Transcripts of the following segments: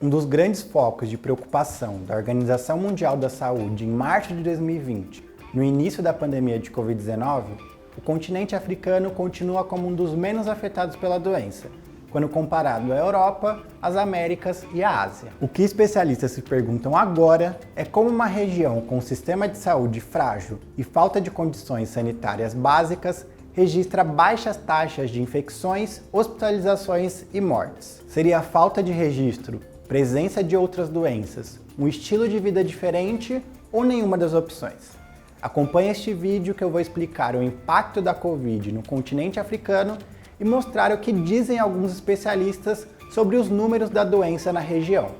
Um dos grandes focos de preocupação da Organização Mundial da Saúde em março de 2020, no início da pandemia de Covid-19, o continente africano continua como um dos menos afetados pela doença, quando comparado à Europa, às Américas e à Ásia. O que especialistas se perguntam agora é como uma região com um sistema de saúde frágil e falta de condições sanitárias básicas registra baixas taxas de infecções, hospitalizações e mortes. Seria a falta de registro, presença de outras doenças, um estilo de vida diferente ou nenhuma das opções? Acompanhe este vídeo que eu vou explicar o impacto da Covid no continente africano e mostrar o que dizem alguns especialistas sobre os números da doença na região.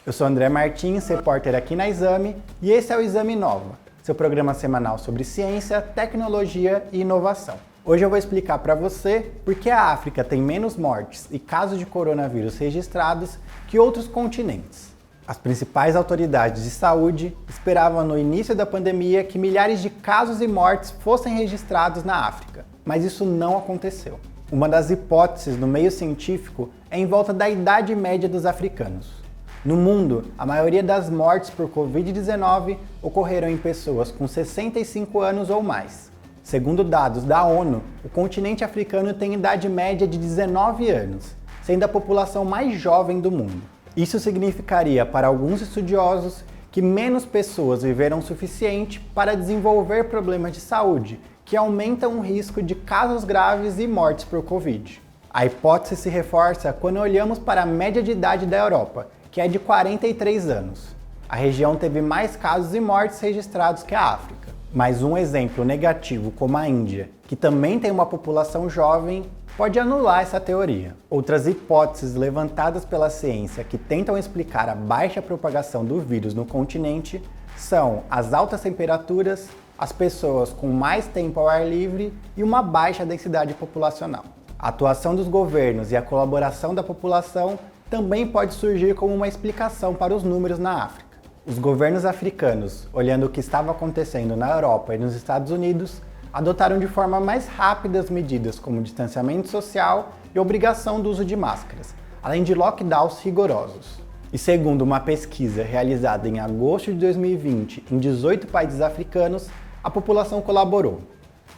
Eu sou André Martins, repórter aqui na Exame, e esse é o Exame Nova, seu programa semanal sobre ciência, tecnologia e inovação. Hoje eu vou explicar para você por que a África tem menos mortes e casos de coronavírus registrados que outros continentes. As principais autoridades de saúde esperavam no início da pandemia que milhares de casos e mortes fossem registrados na África, mas isso não aconteceu. Uma das hipóteses no meio científico é em volta da idade média dos africanos. No mundo, a maioria das mortes por Covid-19 ocorreram em pessoas com 65 anos ou mais. Segundo dados da ONU, o continente africano tem idade média de 19 anos, sendo a população mais jovem do mundo. Isso significaria para alguns estudiosos que menos pessoas viveram o suficiente para desenvolver problemas de saúde, que aumentam o risco de casos graves e mortes por Covid. A hipótese se reforça quando olhamos para a média de idade da Europa, que é de 43 anos. A região teve mais casos e mortes registrados que a África. Mas um exemplo negativo como a Índia, que também tem uma população jovem, pode anular essa teoria. Outras hipóteses levantadas pela ciência que tentam explicar a baixa propagação do vírus no continente são as altas temperaturas, as pessoas com mais tempo ao ar livre e uma baixa densidade populacional. A atuação dos governos e a colaboração da população também pode surgir como uma explicação para os números na África. Os governos africanos, olhando o que estava acontecendo na Europa e nos Estados Unidos, adotaram de forma mais rápida as medidas como distanciamento social e obrigação do uso de máscaras, além de lockdowns rigorosos. E segundo uma pesquisa realizada em agosto de 2020 em 18 países africanos, a população colaborou.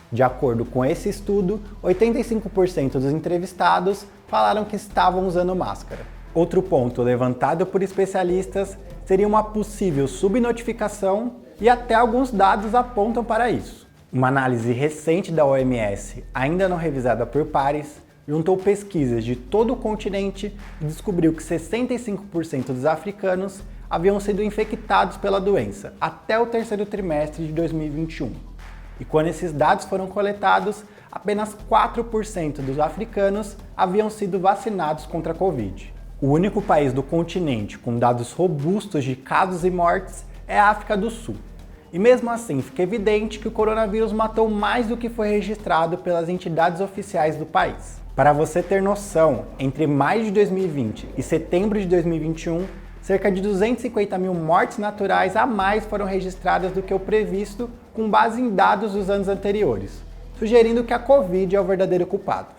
De acordo com esse estudo, 85% dos entrevistados falaram que estavam usando máscara. Outro ponto levantado por especialistas seria uma possível subnotificação e até alguns dados apontam para isso. Uma análise recente da OMS, ainda não revisada por pares, juntou pesquisas de todo o continente e descobriu que 65% dos africanos haviam sido infectados pela doença até o terceiro trimestre de 2021. E quando esses dados foram coletados, apenas 4% dos africanos haviam sido vacinados contra a Covid. O único país do continente com dados robustos de casos e mortes é a África do Sul. E mesmo assim, fica evidente que o coronavírus matou mais do que foi registrado pelas entidades oficiais do país. Para você ter noção, entre maio de 2020 e setembro de 2021, cerca de 250 mil mortes naturais a mais foram registradas do que o previsto com base em dados dos anos anteriores, sugerindo que a Covid é o verdadeiro culpado.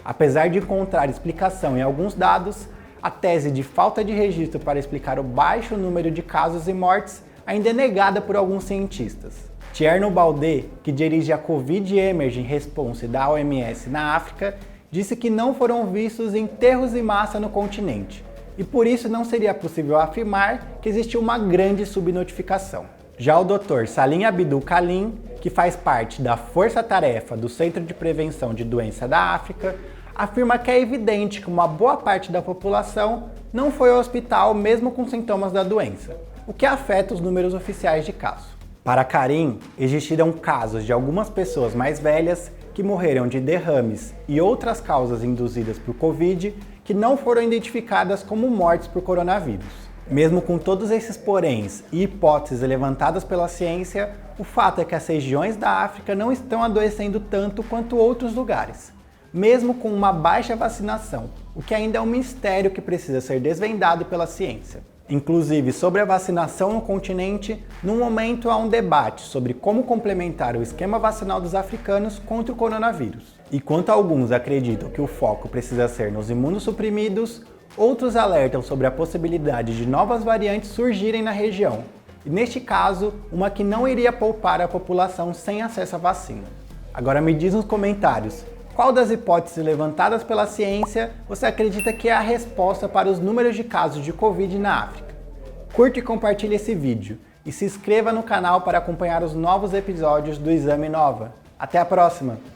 Apesar de encontrar explicação em alguns dados, a tese de falta de registro para explicar o baixo número de casos e mortes ainda é negada por alguns cientistas. Tierno Baudet, que dirige a Covid Emerging Response da OMS na África, disse que não foram vistos enterros em massa no continente, e por isso não seria possível afirmar que existiu uma grande subnotificação. Já o Dr. Salim Abdul Khalim, que faz parte da Força-Tarefa do Centro de Prevenção de Doença da África, afirma que é evidente que uma boa parte da população não foi ao hospital mesmo com sintomas da doença, o que afeta os números oficiais de casos. Para Karim, existiram casos de algumas pessoas mais velhas que morreram de derrames e outras causas induzidas por Covid que não foram identificadas como mortes por coronavírus. Mesmo com todos esses poréns e hipóteses levantadas pela ciência, o fato é que as regiões da África não estão adoecendo tanto quanto outros lugares, mesmo com uma baixa vacinação, o que ainda é um mistério que precisa ser desvendado pela ciência. Inclusive, sobre a vacinação no continente, no momento há um debate sobre como complementar o esquema vacinal dos africanos contra o coronavírus. E quanto alguns acreditam que o foco precisa ser nos imunossuprimidos, outros alertam sobre a possibilidade de novas variantes surgirem na região. E neste caso, uma que não iria poupar a população sem acesso à vacina. Agora me diz nos comentários, qual das hipóteses levantadas pela ciência você acredita que é a resposta para os números de casos de Covid na África? Curte e compartilhe esse vídeo e se inscreva no canal para acompanhar os novos episódios do Exame Nova. Até a próxima!